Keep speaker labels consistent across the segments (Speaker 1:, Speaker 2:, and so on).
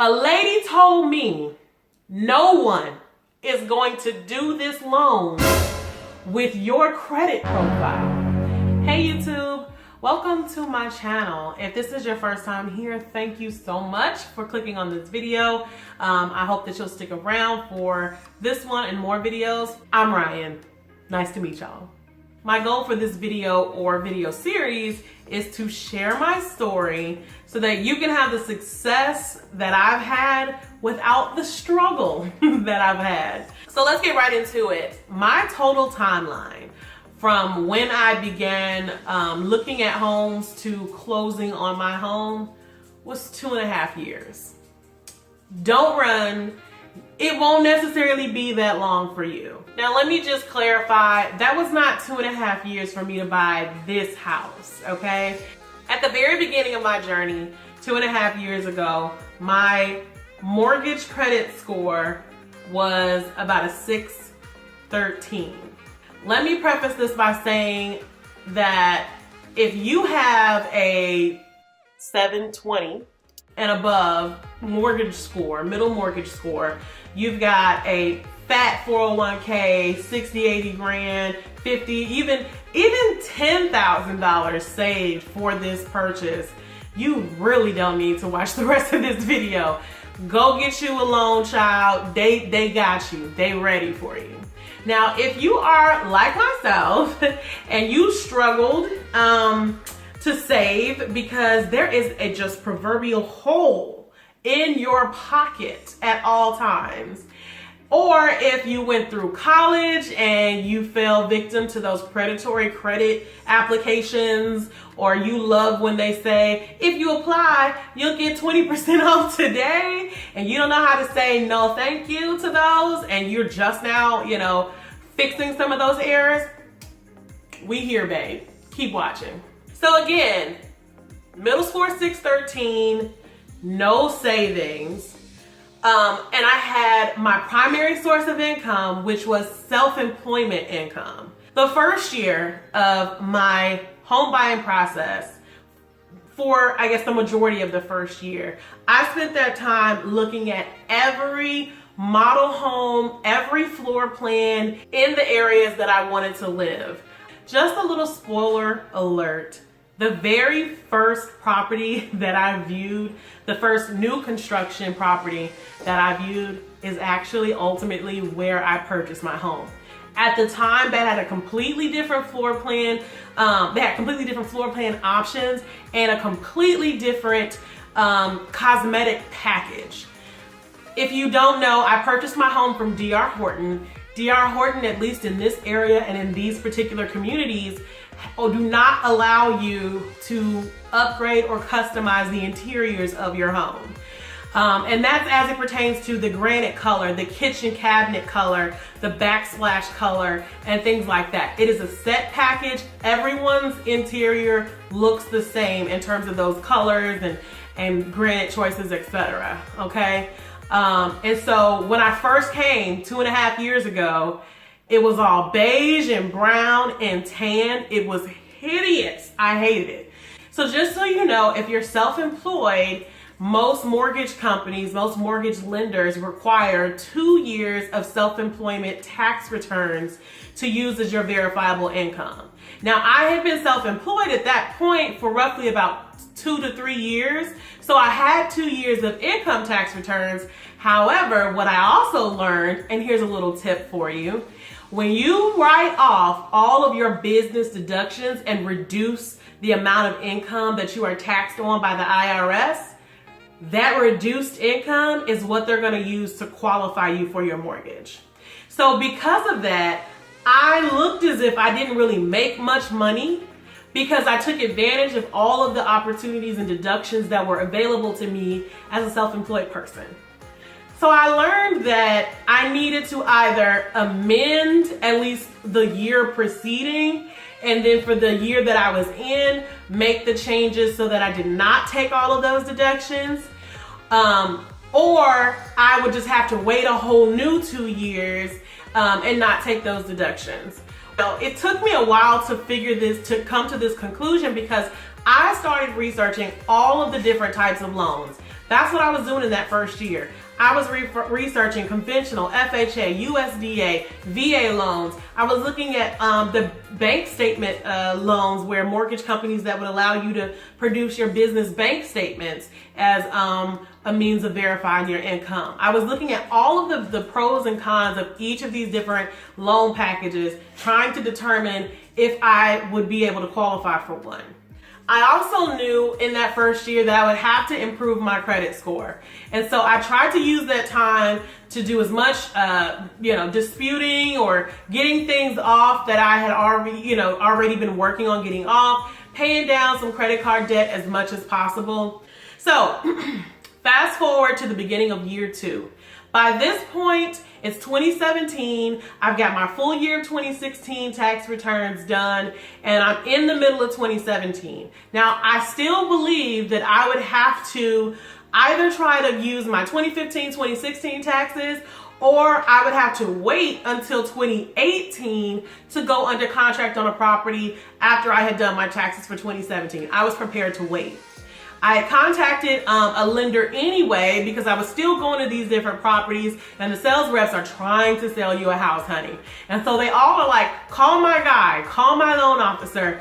Speaker 1: A lady told me no one is going to do this loan with your credit profile. Hey YouTube, welcome to my channel. If this is your first time here, thank you so much for clicking on this video. I hope that you'll stick around for this one and more videos. I'm Ryan. Nice to meet y'all. My goal for this video or video series is to share my story so that you can have the success that I've had without the struggle that I've had. So let's get right into it. My total timeline from when I began looking at homes to closing on my home was 2.5 years. Don't run. It won't necessarily be that long for you. Now, let me just clarify, that was not 2.5 years for me to buy this house, okay? At the very beginning of my journey, 2.5 years ago, my mortgage credit score was about a 613. Let me preface this by saying that if you have a 720 and above mortgage score, middle mortgage score, you've got a fat 401k, 60, 80 grand, 50, even $10,000 saved for this purchase, you really don't need to watch the rest of this video. Go get you a loan, child. They got you. They ready for you. Now, if you are like myself and you struggled to save because there is a just proverbial hole in your pocket at all times, or if you went through college and you fell victim to those predatory credit applications, or you love when they say, if you apply, you'll get 20% off today, and you don't know how to say no thank you to those, and you're just now, fixing some of those errors, we here, babe. Keep watching. So again, middle score 613, no savings. And I had my primary source of income, which was self-employment income. The first year of my home buying process, for I guess the majority of the first year, I spent that time looking at every model home, every floor plan in the areas that I wanted to live. Just a little spoiler alert. The very first property that I viewed, the first new construction property that I viewed, is actually ultimately where I purchased my home. At the time, that had a completely different floor plan. They had completely different floor plan options and a completely different cosmetic package. If you don't know, I purchased my home from D.R. Horton. D.R. Horton, at least in this area and in these particular communities, do not allow you to upgrade or customize the interiors of your home. And that's as it pertains to the granite color, the kitchen cabinet color, the backsplash color, and things like that. It is a set package. Everyone's interior looks the same in terms of those colors and granite choices, etc. Okay? And so when I first came 2.5 years ago, it was all beige and brown and tan. It was hideous. I hated it. So just so you know, if you're self-employed, most mortgage companies, most mortgage lenders require 2 years of self-employment tax returns to use as your verifiable income. Now, I had been self-employed at that point for roughly about 2 to 3 years. So I had 2 years of income tax returns. However, what I also learned, and here's a little tip for you, when you write off all of your business deductions and reduce the amount of income that you are taxed on by the IRS, that reduced income is what they're going to use to qualify you for your mortgage. So because of that, I looked as if I didn't really make much money because I took advantage of all of the opportunities and deductions that were available to me as a self-employed person. So I learned that I needed to either amend at least the year preceding, and then for the year that I was in, make the changes so that I did not take all of those deductions, or I would just have to wait a whole new 2 years and not take those deductions. So it took me a while to come to this conclusion because I started researching all of the different types of loans That's what I was doing in that first year. I was researching conventional, FHA, USDA, VA loans. I was looking at the bank statement loans, where mortgage companies that would allow you to produce your business bank statements as a means of verifying your income. I was looking at all of the pros and cons of each of these different loan packages, trying to determine if I would be able to qualify for one. I also knew in that first year that I would have to improve my credit score. And so I tried to use that time to do as much, disputing or getting things off that I had already been working on getting off, paying down some credit card debt as much as possible. So fast forward to the beginning of year 2. By this point, it's 2017. I've got my full year 2016 tax returns done, and I'm in the middle of 2017. Now, I still believe that I would have to either try to use my 2015, 2016 taxes, or I would have to wait until 2018 to go under contract on a property after I had done my taxes for 2017. I was prepared to wait. I had contacted a lender anyway because I was still going to these different properties, and the sales reps are trying to sell you a house, honey. And so they all are like, call my guy, call my loan officer.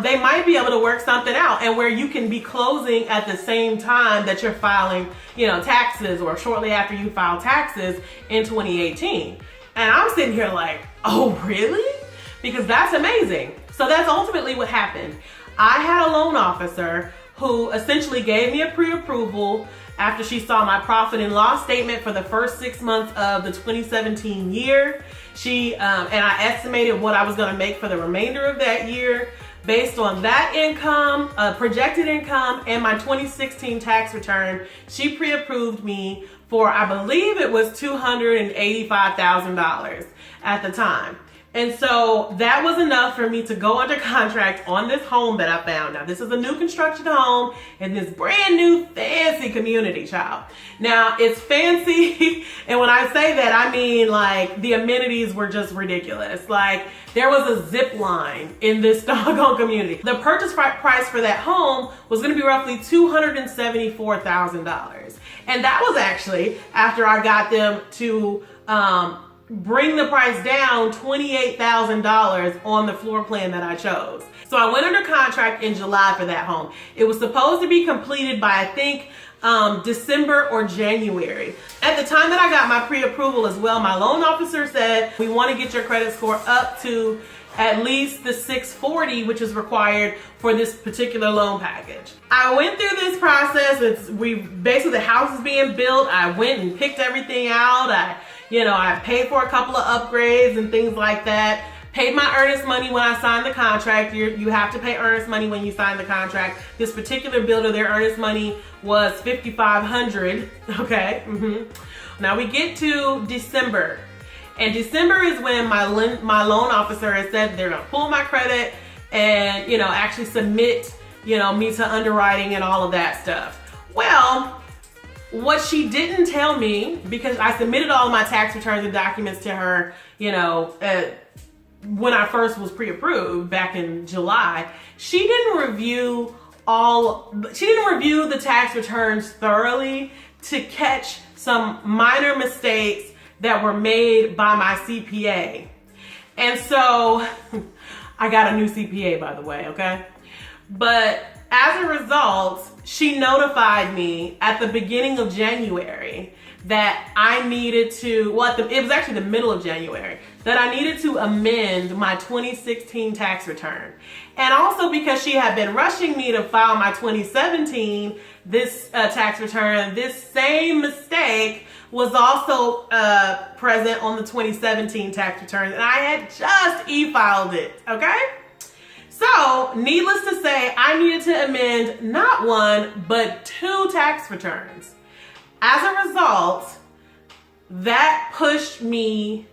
Speaker 1: They might be able to work something out, and where you can be closing at the same time that you're filing, taxes, or shortly after you file taxes in 2018. And I'm sitting here like, oh, really? Because that's amazing. So that's ultimately what happened. I had a loan officer who essentially gave me a pre-approval after she saw my profit and loss statement for the first 6 months of the 2017 year. And I estimated what I was gonna make for the remainder of that year. Based on that income, projected income, and my 2016 tax return, she pre-approved me for, I believe it was $285,000 at the time. And so that was enough for me to go under contract on this home that I found. Now, this is a new construction home in this brand new fancy community, child. Now, it's fancy, and when I say that, I mean like the amenities were just ridiculous. Like, there was a zip line in this doggone community. The purchase price for that home was gonna be roughly $274,000. And that was actually after I got them to bring the price down $28,000 on the floor plan that I chose. So I went under contract in July for that home. It was supposed to be completed by, I think, December or January. At the time that I got my pre-approval as well, my loan officer said, we want to get your credit score up to at least the 640, which is required for this particular loan package. I went through this process. Basically the house is being built. I went and picked everything out. I paid for a couple of upgrades and things like that. Paid my earnest money when I signed the contract. You have to pay earnest money when you sign the contract. This particular builder, their earnest money was $5,500. Okay. Now we get to December. And December is when my loan officer has said they're gonna pull my credit and, actually submit, me to underwriting and all of that stuff. Well, what she didn't tell me, because I submitted all of my tax returns and documents to her, when I first was pre-approved back in July, she didn't review the tax returns thoroughly to catch some minor mistakes that were made by my CPA. And so I got a new CPA, by the way, okay? But as a result, she notified me at the beginning of January that I needed to, it was actually the middle of January, that I needed to amend my 2016 tax return. And also because she had been rushing me to file my 2017 tax return, this same mistake was also present on the 2017 tax return, and I had just e-filed it, okay? So, needless to say, I needed to amend not one, but 2 tax returns. As a result, that pushed me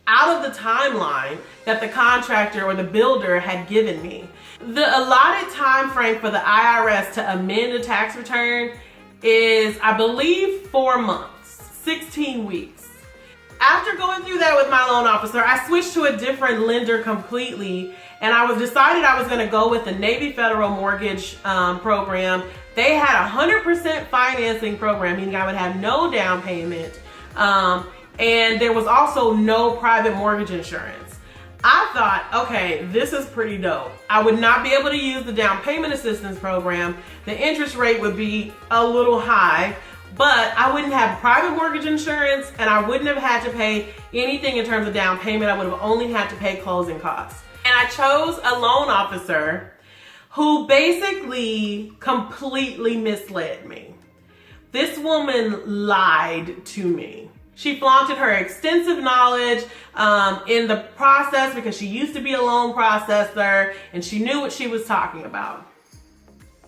Speaker 1: out of the timeline that the contractor or the builder had given me. The allotted time frame for the IRS to amend a tax return is, I believe, 4 months, 16 weeks. After going through that with my loan officer, I switched to a different lender completely, and I decided I was going to go with the Navy Federal Mortgage program They had 100% financing program, meaning I would have no down payment. And there was also no private mortgage insurance. I thought, okay, this is pretty dope. I would not be able to use the down payment assistance program. The interest rate would be a little high, but I wouldn't have private mortgage insurance, and I wouldn't have had to pay anything in terms of down payment. I would have only had to pay closing costs. And I chose a loan officer who basically completely misled me. This woman lied to me. She flaunted her extensive knowledge in the process because she used to be a loan processor and she knew what she was talking about.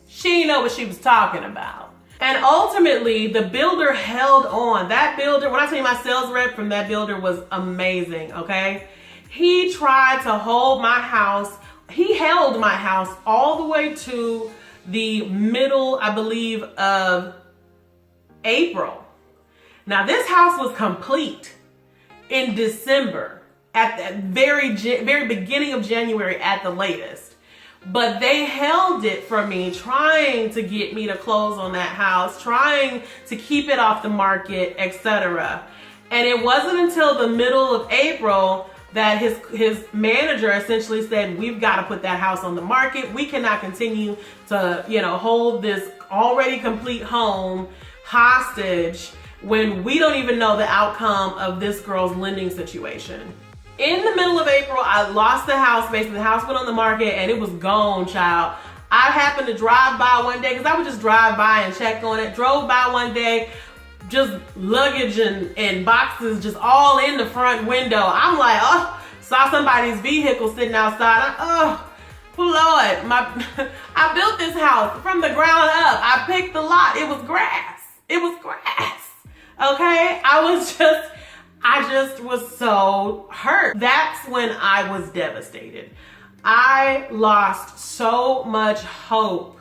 Speaker 1: She didn't know what she was talking about. And ultimately, the builder held on. That builder, when I tell you my sales rep from that builder was amazing, okay? He tried to hold my house. He held my house all the way to the middle, I believe, of April. Now, this house was complete in December, at the very beginning of January at the latest. But they held it for me, trying to get me to close on that house, trying to keep it off the market, etc. And it wasn't until the middle of April that his manager essentially said, we've got to put that house on the market. We cannot continue to, hold this already complete home hostage when we don't even know the outcome of this girl's lending situation. In the middle of April, I lost the house. Basically, the house went on the market and it was gone, child. I happened to drive by one day, because I would just drive by and check on it. Drove by one day, just luggage and boxes just all in the front window. I'm like, oh, saw somebody's vehicle sitting outside. Lord, I built this house from the ground up. I picked the lot. It was grass. It was grass. Okay? I just was so hurt. That's when I was devastated. I lost so much hope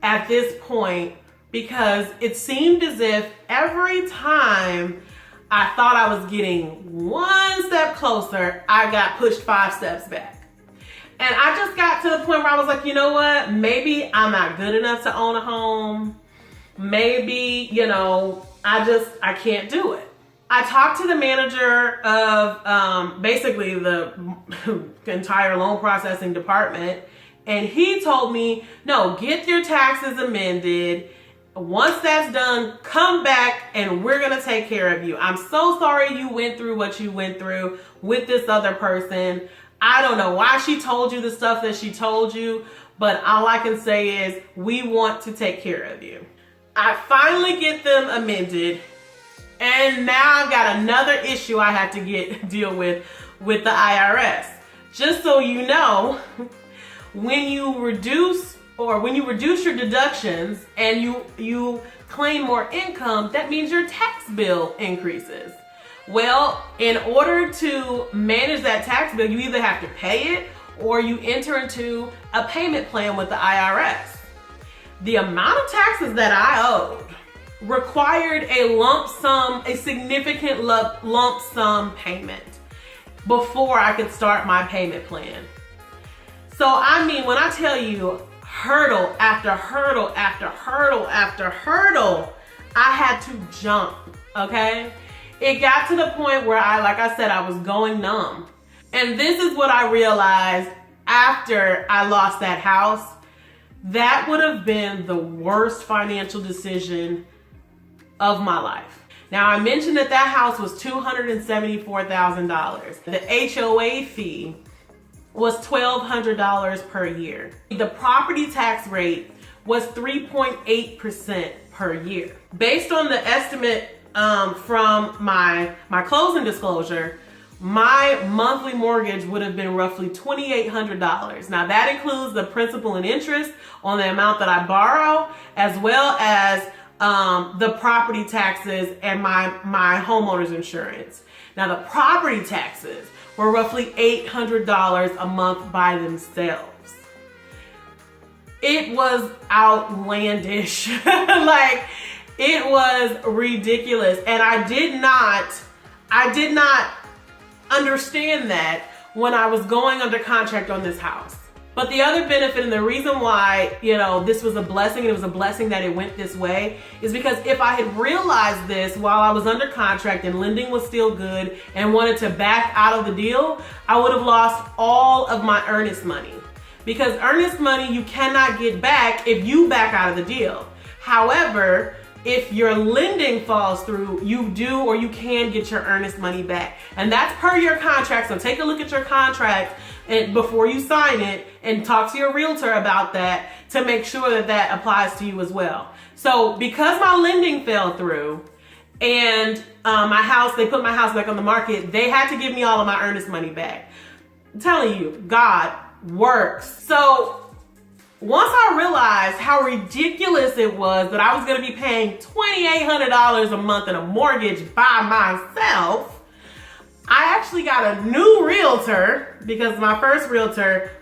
Speaker 1: at this point, because it seemed as if every time I thought I was getting one step closer, I got pushed 5 steps back. And I just got to the point where I was like, you know what? Maybe I'm not good enough to own a home. Maybe, I can't do it. I talked to the manager of basically the entire loan processing department, and he told me, no, get your taxes amended. Once that's done, come back and we're gonna take care of you. I'm so sorry you went through what you went through with this other person. I don't know why she told you the stuff that she told you, but all I can say is we want to take care of you. I finally get them amended, and now I've got another issue I have to deal with the IRS. Just so you know, when you reduce your deductions and you claim more income, that means your tax bill increases. Well, in order to manage that tax bill, you either have to pay it or you enter into a payment plan with the IRS. The amount of taxes that I owed required a significant lump sum payment before I could start my payment plan. So, when I tell you hurdle after hurdle after hurdle after hurdle, I had to jump, okay? It got to the point where I was going numb. And this is what I realized after I lost that house. That would have been the worst financial decision of my life. Now, I mentioned that house was $274,000. The HOA fee was $1,200 per year. The property tax rate was 3.8% per year. Based on the estimate from my closing disclosure, my monthly mortgage would have been roughly $2,800. Now, that includes the principal and interest on the amount that I borrow, as well as the property taxes and my homeowner's insurance. Now, the property taxes were roughly $800 a month by themselves. It was outlandish. It was ridiculous. And I did not understand that when I was going under contract on this house. But the other benefit and the reason why, this was a blessing, and it was a blessing that it went this way, is because if I had realized this while I was under contract and lending was still good and wanted to back out of the deal, I would have lost all of my earnest money. Because earnest money you cannot get back if you back out of the deal. However, if your lending falls through, you do or you can get your earnest money back. And that's per your contract. So take a look at your contract and before you sign it, and talk to your realtor about that to make sure that that applies to you as well. So because my lending fell through and they put my house back on the market, they had to give me all of my earnest money back. I'm telling you, God works. So once I realized how ridiculous it was that I was going to be paying $2,800 a month in a mortgage by myself, I actually got a new realtor because my first realtor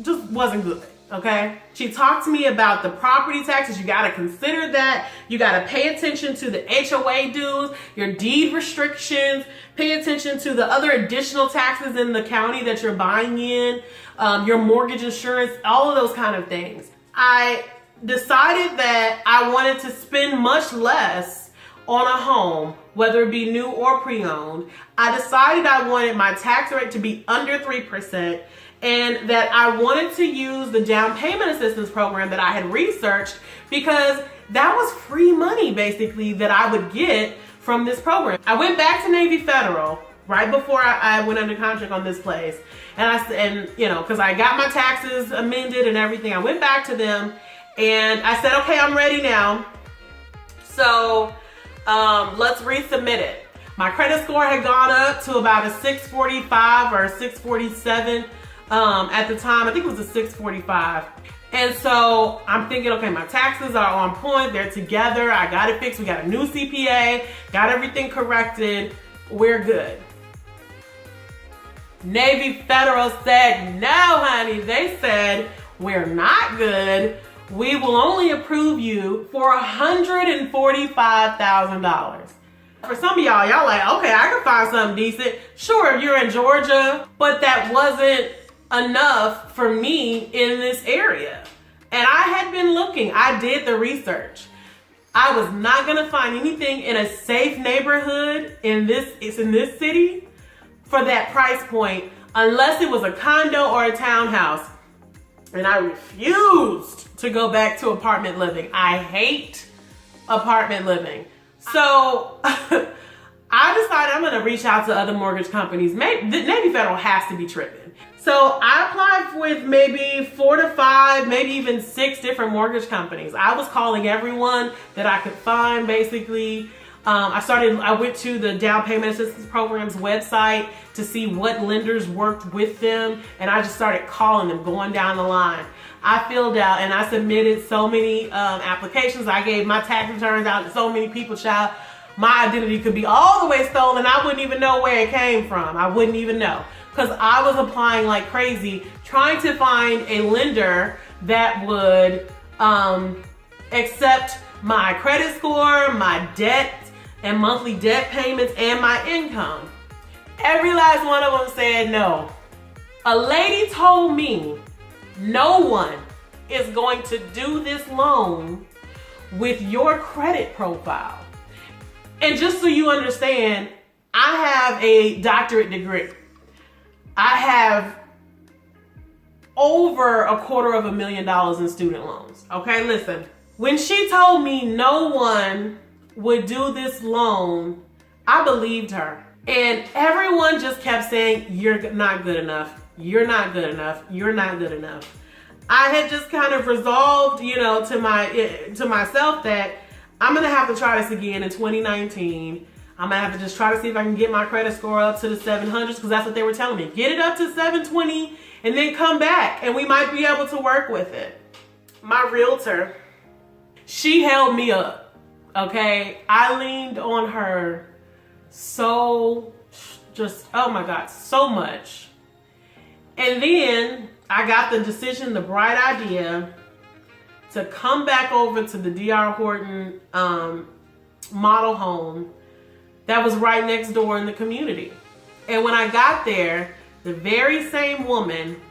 Speaker 1: just wasn't good, okay? She talked to me about the property taxes. You got to consider that. You got to pay attention to the HOA dues, your deed restrictions, pay attention to the other additional taxes in the county that you're buying in, your mortgage insurance, all of those kind of things. I decided that I wanted to spend much less on a home, whether it be new or pre-owned. I decided I wanted my tax rate to be under 3% and that I wanted to use the down payment assistance program that I had researched because that was free money basically that I would get from this program. I went back to Navy Federal right before I went under contract on this place. Because I got my taxes amended and everything, I went back to them and I said, okay, I'm ready now. So let's resubmit it. My credit score had gone up to about a 645 or a 647 at the time. I think it was a 645. And so I'm thinking, okay, my taxes are on point. They're together. I got it fixed. We got a new CPA, got everything corrected. We're good. Navy Federal said, no, honey. They said, we're not good. We will only approve you for $145,000. For some of y'all like, okay, I can find something decent. Sure, if you're in Georgia, but that wasn't enough for me in this area. And I had been looking. I did the research. I was not gonna find anything in a safe neighborhood in this city for that price point unless it was a condo or a townhouse. And I refused to go back to apartment living. I hate apartment living. So I decided I'm gonna reach out to other mortgage companies. Navy Federal has to be tripping. So I applied with maybe 4 to 5, maybe even 6 different mortgage companies. I was calling everyone that I could find basically. I went to the down payment assistance program's website to see what lenders worked with them, and I just started calling them, going down the line. I filled out and I submitted so many applications. I gave my tax returns out to so many people, child. My identity could be all the way stolen. I wouldn't even know where it came from. I wouldn't even know. Because I was applying like crazy, trying to find a lender that would accept my credit score, my debt, and monthly debt payments, and my income. Every last one of them said no. A lady told me no one is going to do this loan with your credit profile. And just so you understand, I have a doctorate degree. I have over $250,000 in student loans. Okay, listen. When she told me no one would do this loan, I believed her. And everyone just kept saying, you're not good enough. You're not good enough. You're not good enough. I had just kind of resolved, to myself that I'm going to have to try this again in 2019. I'm going to have to just try to see if I can get my credit score up to the 700s, because that's what they were telling me. Get it up to 720 and then come back and we might be able to work with it. My realtor, she held me up, okay? I leaned on her so much. And then I got the decision, the bright idea to come back over to the D.R. Horton model home that was right next door in the community. And when I got there, the very same woman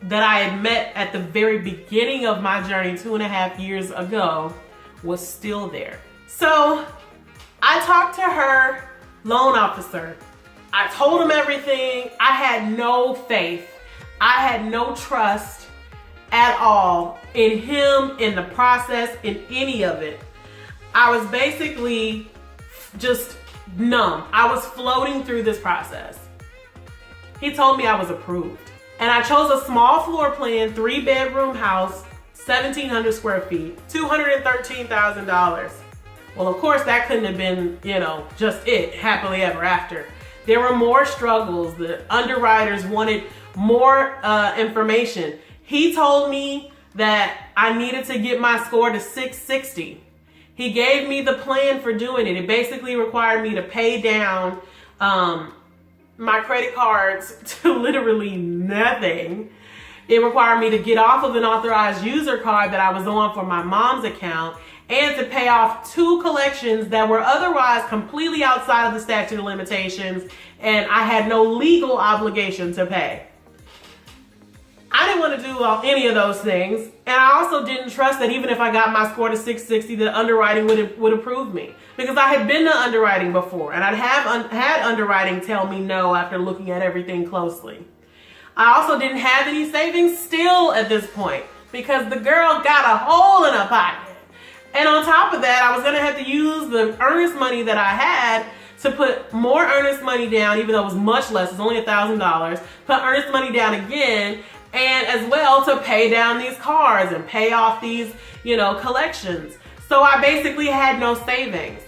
Speaker 1: that I had met at the very beginning of my journey 2.5 years ago was still there. So I talked to her loan officer. I told him everything. I had no faith. I had no trust at all in him, in the process, in any of it. I was basically just numb. I was floating through this process. He told me I was approved. And I chose a small floor plan, 3-bedroom house, 1,700 square feet, $213,000. Well, of course, that couldn't have been, just it, happily ever after. There were more struggles. The underwriters wanted more information. He told me that I needed to get my score to 660. He gave me the plan for doing it. It basically required me to pay down my credit cards to literally nothing. It required me to get off of an authorized user card that I was on for my mom's account and to pay off 2 collections that were otherwise completely outside of the statute of limitations, and I had no legal obligation to pay. I didn't want to do any of those things, and I also didn't trust that even if I got my score to 660, that underwriting would approve me, because I had been to underwriting before, and I'd had underwriting tell me no after looking at everything closely. I also didn't have any savings still at this point, because the girl got a hole in her pocket. And on top of that, I was going to have to use the earnest money that I had to put more earnest money down, even though it was much less, it's only $1,000, put earnest money down again, and as well to pay down these cards and pay off these, collections. So I basically had no savings.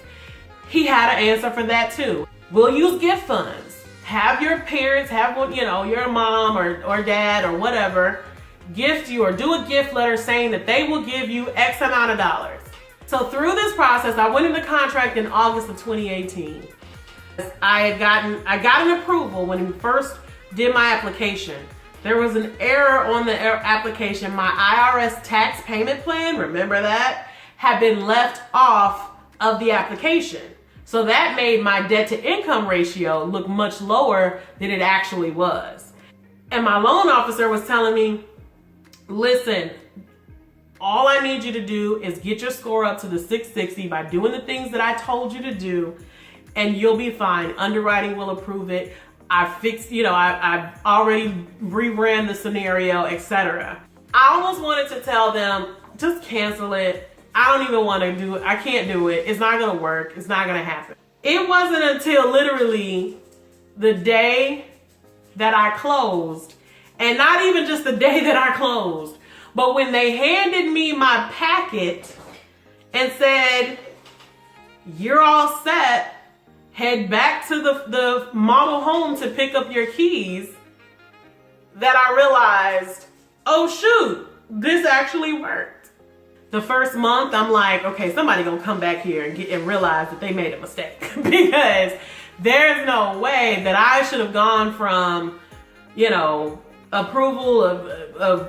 Speaker 1: He had an answer for that too. We'll use gift funds. Have your parents, your mom or dad or whatever, gift you or do a gift letter saying that they will give you X amount of dollars. So through this process, I went into contract in August of 2018. I got an approval when we first did my application. There was an error on the application. My IRS tax payment plan, remember that, had been left off of the application. So that made my debt to income ratio look much lower than it actually was. And my loan officer was telling me, listen, all I need you to do is get your score up to the 660 by doing the things that I told you to do, and you'll be fine. Underwriting will approve it. I fixed, I've already reran the scenario, etc. I almost wanted to tell them, just cancel it. I don't even want to do it. I can't do it. It's not going to work. It's not going to happen. It wasn't until literally the day that I closed, and not even just the day that I closed, but when they handed me my packet and said, you're all set, head back to the model home to pick up your keys, that I realized, oh shoot, this actually worked. The first month, I'm like, okay, somebody gonna come back here and realize that they made a mistake because there's no way that I should have gone from, approval of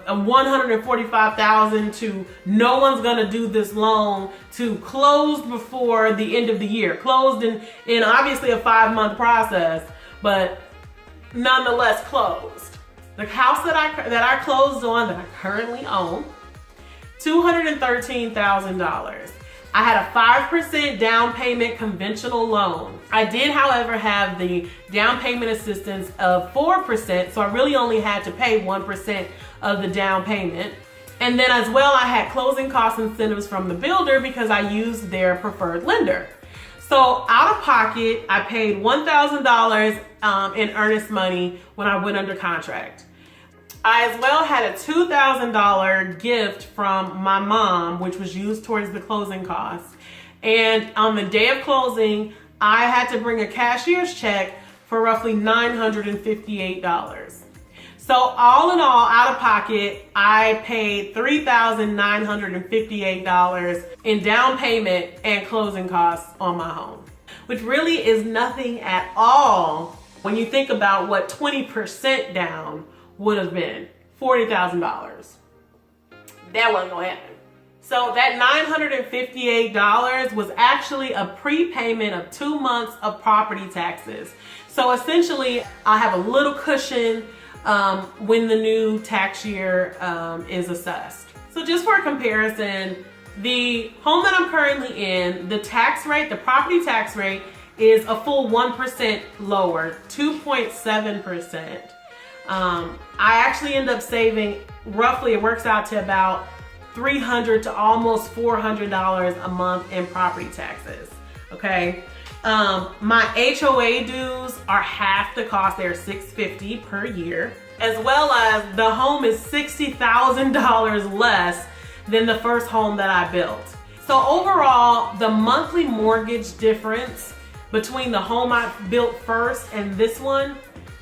Speaker 1: $145,000 to no one's gonna do this loan to closed before the end of the year. Closed in obviously a 5-month process, but nonetheless closed. The house that I closed on, that I currently own, $213,000. I had a 5% down payment conventional loan. I did, however, have the down payment assistance of 4%, so I really only had to pay 1% of the down payment. And then as well, I had closing cost incentives from the builder because I used their preferred lender. So out of pocket, I paid $1,000 in earnest money when I went under contract. I as well had a $2,000 gift from my mom, which was used towards the closing costs. And on the day of closing, I had to bring a cashier's check for roughly $958. So all in all, out of pocket, I paid $3,958 in down payment and closing costs on my home, which really is nothing at all when you think about what 20% down would have been, $40,000. That wasn't gonna happen. So that $958 was actually a prepayment of 2 months of property taxes. So essentially, I have a little cushion when the new tax year is assessed. So just for comparison, the home that I'm currently in, the tax rate, the property tax rate is a full 1% lower, 2.7%. I actually end up saving roughly, it works out to about $300 to almost $400 a month in property taxes, okay? My HOA dues are half the cost, they're $650 per year, as well as the home is $60,000 less than the first home that I built. So overall, the monthly mortgage difference between the home I built first and this one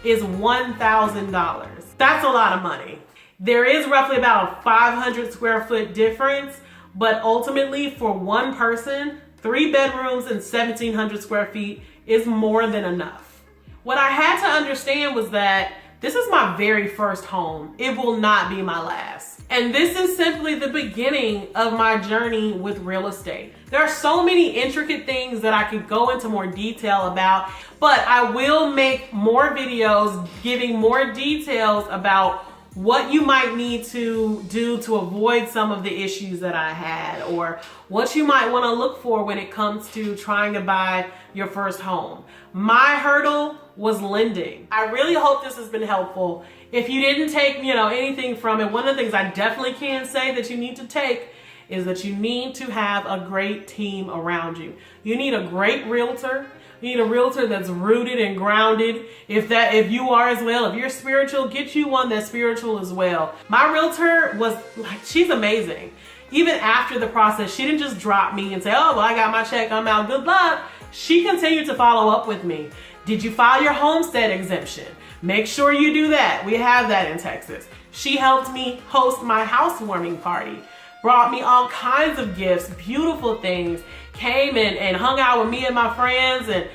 Speaker 1: is $1,000. That's a lot of money. There is roughly about a 500 square foot difference, but ultimately for one person, 3 bedrooms and 1,700 square feet is more than enough. What I had to understand was that this is my very first home. It will not be my last. And this is simply the beginning of my journey with real estate. There are so many intricate things that I could go into more detail about, but I will make more videos giving more details about what you might need to do to avoid some of the issues that I had, or what you might want to look for when it comes to trying to buy your first home. My hurdle was lending. I really hope this has been helpful. If you didn't take, anything from it, one of the things I definitely can say that you need to take is that you need to have a great team around you. You need a great realtor. You need a realtor that's rooted and grounded. If you are as well, if you're spiritual, get you one that's spiritual as well. My realtor was she's amazing. Even after the process, she didn't just drop me and say, oh, well, I got my check, I'm out, good luck. She continued to follow up with me. Did you file your homestead exemption? Make sure you do that. We have that in Texas. She helped me host my housewarming party, brought me all kinds of gifts, beautiful things, came in and hung out with me and my friends, and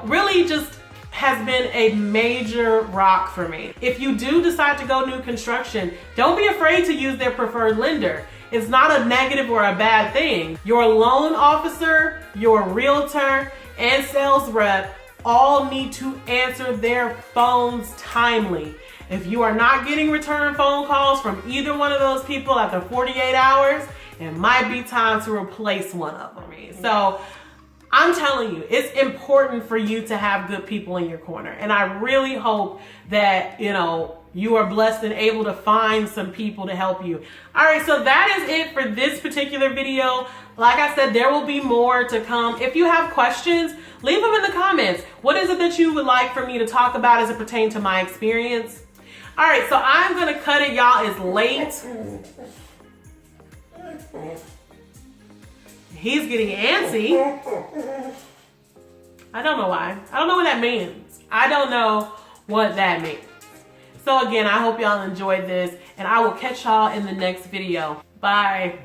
Speaker 1: really just has been a major rock for me. If you do decide to go new construction, don't be afraid to use their preferred lender. It's not a negative or a bad thing. Your loan officer, your realtor, and sales rep all need to answer their phones timely. If you are not getting return phone calls from either one of those people after 48 hours, it might be time to replace one of them. So I'm telling you, it's important for you to have good people in your corner. And I really hope that, you are blessed and able to find some people to help you. All right, so that is it for this particular video. Like I said, there will be more to come. If you have questions, leave them in the comments. What is it that you would like for me to talk about as it pertains to my experience? All right, so I'm gonna cut it, y'all. It's late. He's getting antsy. I don't know why. I don't know what that means. I don't know what that means. So again, I hope y'all enjoyed this, and I will catch y'all in the next video. Bye.